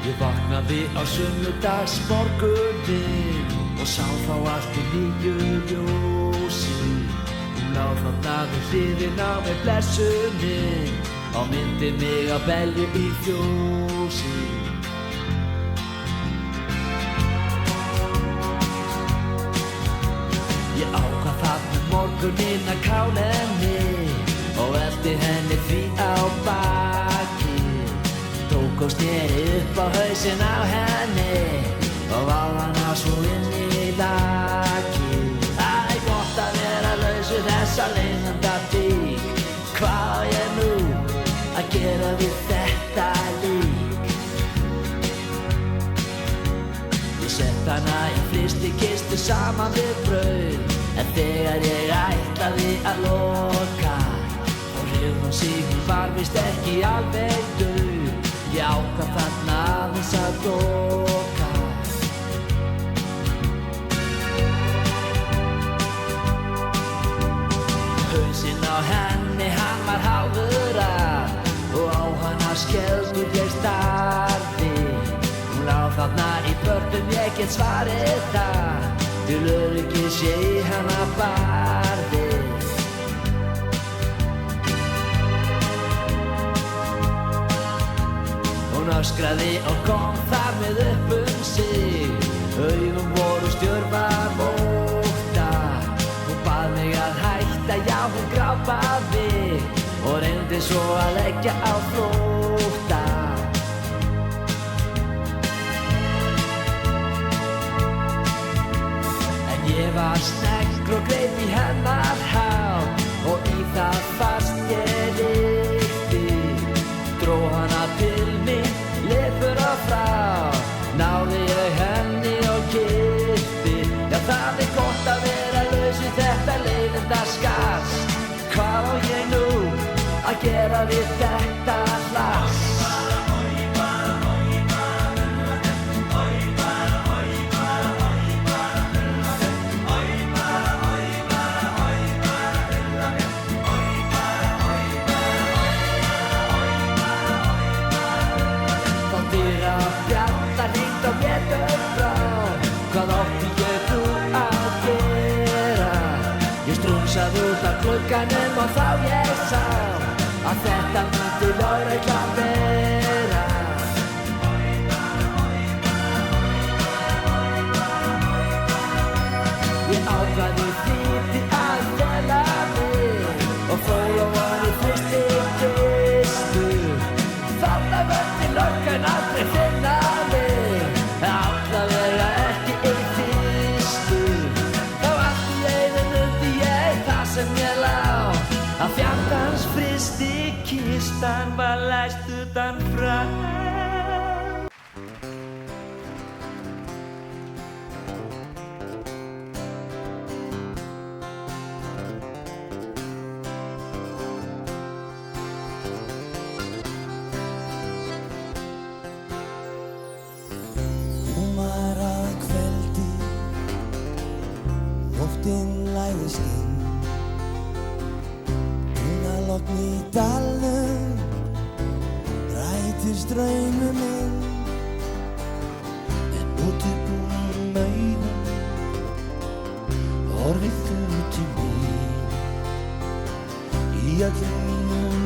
Ég vaknaði á sunnudagsmorguninn og sá þá allt í nýju ljósi. Hún lá þarna við hliðina með blessunin og myndi mig á belju í fjósi. Ég ákvað þarna morguninn að kála henni og elti henni því á baki. Tók og sneri upp á hausinn á henni og vaf hana svo inn í laki. Það gott að vera laus við þessa leiðanda bík. Hvað á ég nú að gera við þetta lík? Ég sett hana í frystikistu saman við brauð, en þegar ég ætlaði að loka þá hreyfði hún sig, hún var víst ekki alveg dauð. Ég ákvað þarna aðeins að doka. Hausinn á henni, hann var hálfur af og á hana skelfdur ég starði. Hún lá þarna í börnum, ég get svarið það, til öryggis ég í hana barði. Hún öskraði og kom þar með upp sig, augun voru stjörfar ótta. Hún bað mig að hætta, já hún grápaði og reyndi svo að leggja á flótta. En ég var sneggur og greip í hennar hár og í það fast ég reykti. Dró hana til mín, lepur og frá, náði ég henni og kyssti. Já, það gott að vera laus við þetta leiðindaskast. Hvað á ég nú að gera við þetta hlass? Hvað átti ég nú að gera? Ég strunsaði út af glugganum og þá ég sá að þetta myndi lögreglan vera. Ég ákvaði því að fela mig og fór ofan í frystikistu. Þarna myndi löggan aldrei finna mig, allavega ekki í fyrstu. Þá allt í einu mundi ég það sem ég lá, að fjandans frystikistan var læst utan frá. Nóttin læðist inn, logn í dalnum, rætist draumur minn. En útibúnum augum horfið þú til mín. Í öllum mínum